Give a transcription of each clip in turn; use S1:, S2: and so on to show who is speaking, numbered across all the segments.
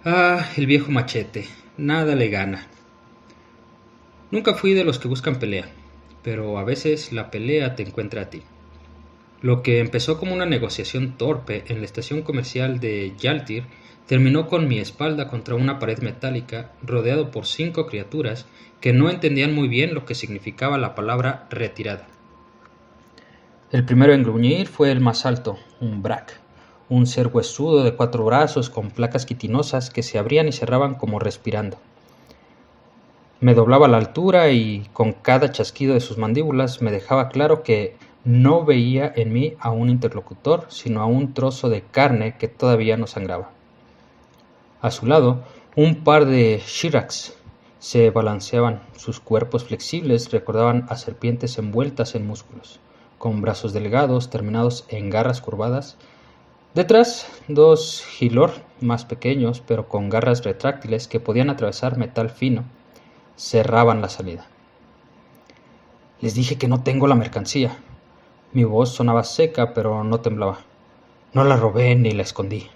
S1: El viejo machete. Nada le gana. Nunca fui de los que buscan pelea, pero a veces la pelea te encuentra a ti. Lo que empezó como una negociación torpe en la estación comercial de Yaltir terminó con mi espalda contra una pared metálica rodeado por 5 criaturas que no entendían muy bien lo que significaba la palabra retirada. El primero en gruñir fue el más alto, un Brack, un ser huesudo de 4 brazos con placas quitinosas que se abrían y cerraban como respirando. Me doblaba a la altura y con cada chasquido de sus mandíbulas me dejaba claro que no veía en mí a un interlocutor, sino a un trozo de carne que todavía no sangraba. A su lado, un par de Shiraks se balanceaban. Sus cuerpos flexibles recordaban a serpientes envueltas en músculos, con brazos delgados terminados en garras curvadas. Detrás, 2 Hylor más pequeños, pero con garras retráctiles que podían atravesar metal fino, cerraban la salida. Les dije que no tengo la mercancía. Mi voz sonaba seca, pero no temblaba. No la robé ni la escondí.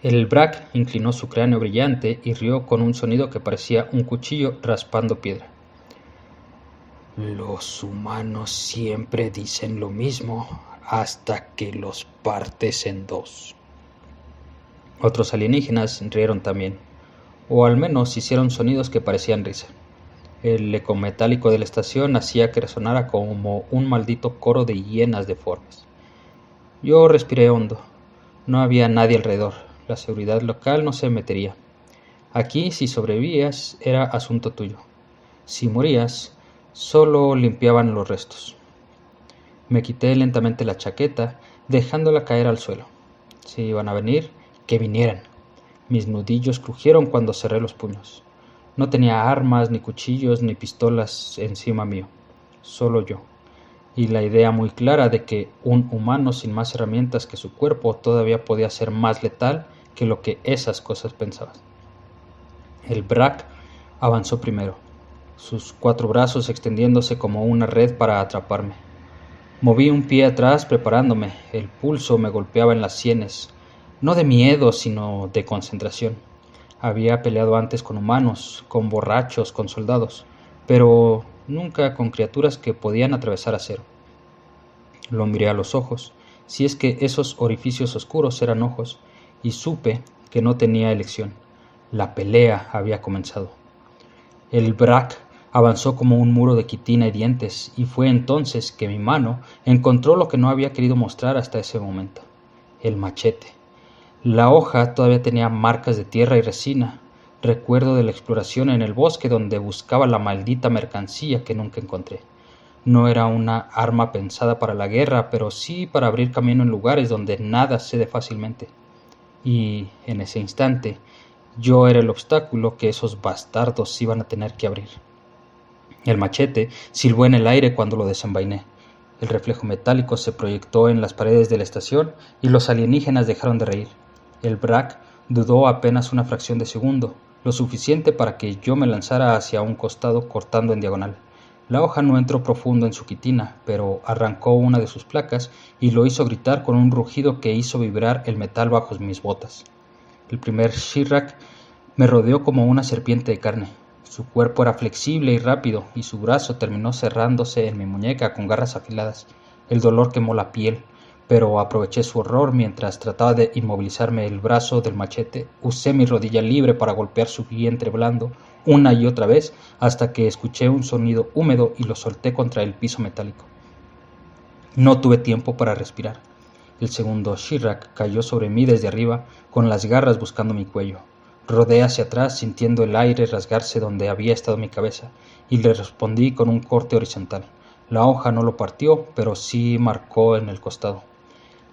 S1: El Brack inclinó su cráneo brillante y rió con un sonido que parecía un cuchillo raspando piedra. Los humanos siempre dicen lo mismo hasta que los partes en dos. Otros alienígenas rieron también, o al menos hicieron sonidos que parecían risa. El eco metálico de la estación hacía que resonara como un maldito coro de hienas deformes. Yo respiré hondo. No había nadie alrededor. La seguridad local no se metería. Aquí, si sobrevivías, era asunto tuyo. Si morías, solo limpiaban los restos. Me quité lentamente la chaqueta, dejándola caer al suelo. Si iban a venir, que vinieran. Mis nudillos crujieron cuando cerré los puños. No tenía armas, ni cuchillos, ni pistolas encima mío. Solo yo. Y la idea muy clara de que un humano sin más herramientas que su cuerpo todavía podía ser más letal que lo que esas cosas pensaban. El Brack avanzó primero, sus 4 brazos extendiéndose como una red para atraparme. Moví un pie atrás preparándome, el pulso me golpeaba en las sienes, no de miedo, sino de concentración. Había peleado antes con humanos, con borrachos, con soldados, pero nunca con criaturas que podían atravesar acero. Lo miré a los ojos, si es que esos orificios oscuros eran ojos, y supe que no tenía elección. La pelea había comenzado. El Brack avanzó como un muro de quitina y dientes, y fue entonces que mi mano encontró lo que no había querido mostrar hasta ese momento: el machete. La hoja todavía tenía marcas de tierra y resina, recuerdo de la exploración en el bosque donde buscaba la maldita mercancía que nunca encontré. No era una arma pensada para la guerra, pero sí para abrir camino en lugares donde nada cede fácilmente. Y, en ese instante, yo era el obstáculo que esos bastardos iban a tener que abrir. El machete silbó en el aire cuando lo desenvainé. El reflejo metálico se proyectó en las paredes de la estación y los alienígenas dejaron de reír. El Brack dudó apenas una fracción de segundo, lo suficiente para que yo me lanzara hacia un costado cortando en diagonal. La hoja no entró profundo en su quitina, pero arrancó una de sus placas y lo hizo gritar con un rugido que hizo vibrar el metal bajo mis botas. El primer Shirak me rodeó como una serpiente de carne. Su cuerpo era flexible y rápido, y su brazo terminó cerrándose en mi muñeca con garras afiladas. El dolor quemó la piel, pero aproveché su horror mientras trataba de inmovilizarme el brazo del machete. Usé mi rodilla libre para golpear su vientre blando una y otra vez hasta que escuché un sonido húmedo y lo solté contra el piso metálico. No tuve tiempo para respirar. El segundo Shirak cayó sobre mí desde arriba, con las garras buscando mi cuello. Rodé hacia atrás sintiendo el aire rasgarse donde había estado mi cabeza, y le respondí con un corte horizontal. La hoja no lo partió, pero sí marcó en el costado.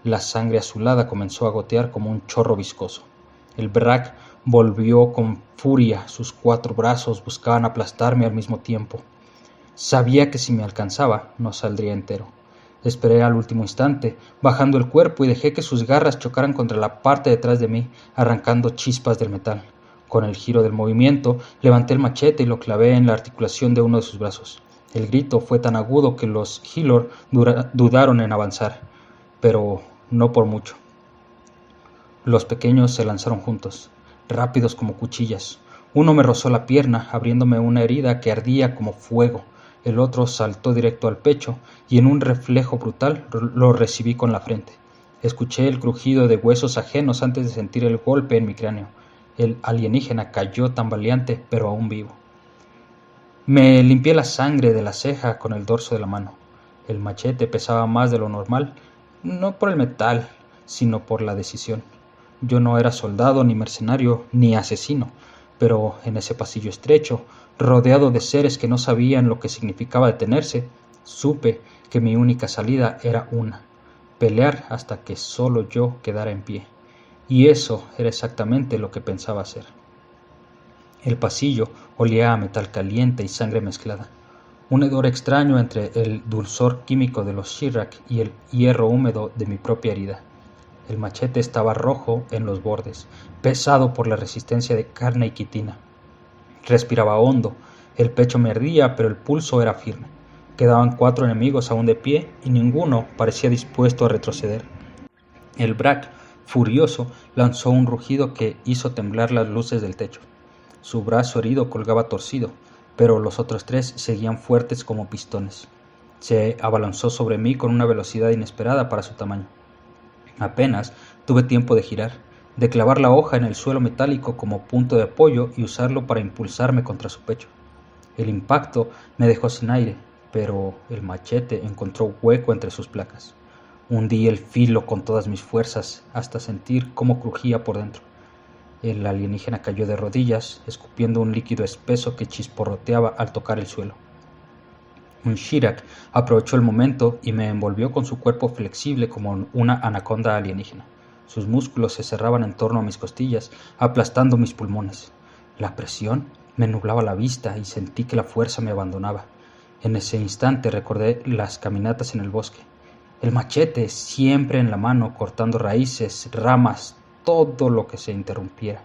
S1: La sangre azulada comenzó a gotear como un chorro viscoso. El Brack volvió con furia, sus 4 brazos buscaban aplastarme al mismo tiempo. Sabía que si me alcanzaba, no saldría entero. Esperé al último instante, bajando el cuerpo, y dejé que sus garras chocaran contra la parte detrás de mí, arrancando chispas del metal. Con el giro del movimiento, levanté el machete y lo clavé en la articulación de uno de sus brazos. El grito fue tan agudo que los Hylor dudaron en avanzar, pero no por mucho. Los pequeños se lanzaron juntos, rápidos como cuchillas. Uno me rozó la pierna, abriéndome una herida que ardía como fuego. El otro saltó directo al pecho y en un reflejo brutal lo recibí con la frente. Escuché el crujido de huesos ajenos antes de sentir el golpe en mi cráneo. El alienígena cayó tambaleante, pero aún vivo. Me limpié la sangre de la ceja con el dorso de la mano. El machete pesaba más de lo normal, no por el metal, sino por la decisión. Yo no era soldado, ni mercenario, ni asesino, pero en ese pasillo estrecho, rodeado de seres que no sabían lo que significaba detenerse, supe que mi única salida era una: pelear hasta que solo yo quedara en pie. Y eso era exactamente lo que pensaba hacer. El pasillo olía a metal caliente y sangre mezclada, un hedor extraño entre el dulzor químico de los Shirrak y el hierro húmedo de mi propia herida. El machete estaba rojo en los bordes, pesado por la resistencia de carne y quitina. Respiraba hondo, el pecho me ardía, pero el pulso era firme. Quedaban 4 enemigos aún de pie y ninguno parecía dispuesto a retroceder. El Brak, furioso, lanzó un rugido que hizo temblar las luces del techo. Su brazo herido colgaba torcido, pero los otros 3 seguían fuertes como pistones. Se abalanzó sobre mí con una velocidad inesperada para su tamaño. Apenas tuve tiempo de girar, de clavar la hoja en el suelo metálico como punto de apoyo y usarlo para impulsarme contra su pecho. El impacto me dejó sin aire, pero el machete encontró hueco entre sus placas. Hundí el filo con todas mis fuerzas hasta sentir cómo crujía por dentro. El alienígena cayó de rodillas, escupiendo un líquido espeso que chisporroteaba al tocar el suelo. Un Shirak aprovechó el momento y me envolvió con su cuerpo flexible como una anaconda alienígena. Sus músculos se cerraban en torno a mis costillas, aplastando mis pulmones. La presión me nublaba la vista y sentí que la fuerza me abandonaba. En ese instante recordé las caminatas en el bosque. El machete siempre en la mano, cortando raíces, ramas, todo lo que se interrumpiera.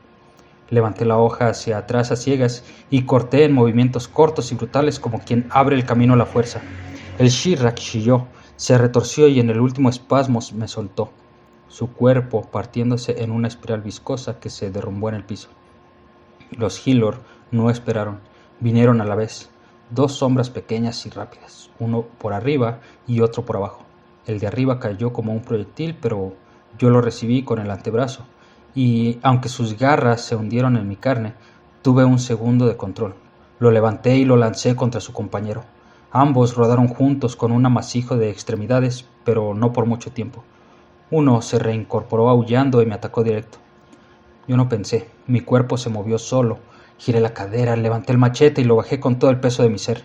S1: Levanté la hoja hacia atrás a ciegas y corté en movimientos cortos y brutales como quien abre el camino a la fuerza. El Shirrak chilló, se retorció y en el último espasmo me soltó, su cuerpo partiéndose en una espiral viscosa que se derrumbó en el piso. Los Hillor no esperaron, vinieron a la vez, 2 sombras pequeñas y rápidas, uno por arriba y otro por abajo. El de arriba cayó como un proyectil, pero yo lo recibí con el antebrazo, y aunque sus garras se hundieron en mi carne, tuve un segundo de control. Lo levanté y lo lancé contra su compañero. Ambos rodaron juntos con un amasijo de extremidades, pero no por mucho tiempo. Uno se reincorporó aullando y me atacó directo. Yo no pensé, mi cuerpo se movió solo. Giré la cadera, levanté el machete y lo bajé con todo el peso de mi ser.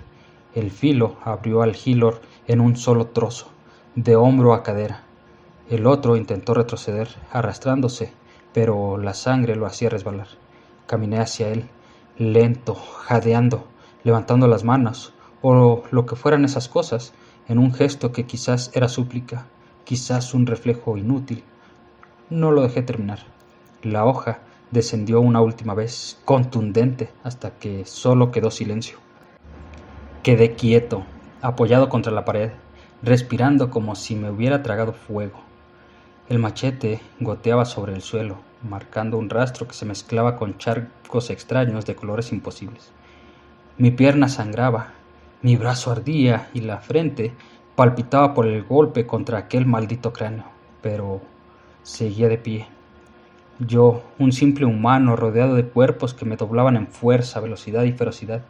S1: El filo abrió al Hillor en un solo trozo, de hombro a cadera. El otro intentó retroceder, arrastrándose, pero la sangre lo hacía resbalar. Caminé hacia él, lento, jadeando, levantando las manos, o lo que fueran esas cosas, en un gesto que quizás era súplica, quizás un reflejo inútil. No lo dejé terminar. La hoja descendió una última vez, contundente, hasta que solo quedó silencio. Quedé quieto, apoyado contra la pared, respirando como si me hubiera tragado fuego. El machete goteaba sobre el suelo, marcando un rastro que se mezclaba con charcos extraños de colores imposibles. Mi pierna sangraba, mi brazo ardía y la frente palpitaba por el golpe contra aquel maldito cráneo, pero seguía de pie. Yo, un simple humano rodeado de cuerpos que me doblaban en fuerza, velocidad y ferocidad,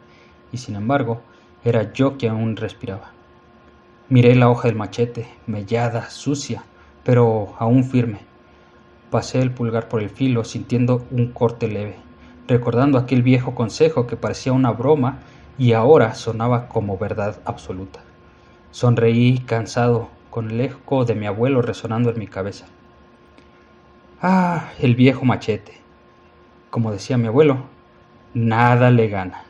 S1: y sin embargo, era yo quien aún respiraba. Miré la hoja del machete, mellada, sucia, pero aún firme. Pasé el pulgar por el filo, sintiendo un corte leve, recordando aquel viejo consejo que parecía una broma y ahora sonaba como verdad absoluta. Sonreí, cansado, con el eco de mi abuelo resonando en mi cabeza. Ah, el viejo machete. Como decía mi abuelo, nada le gana.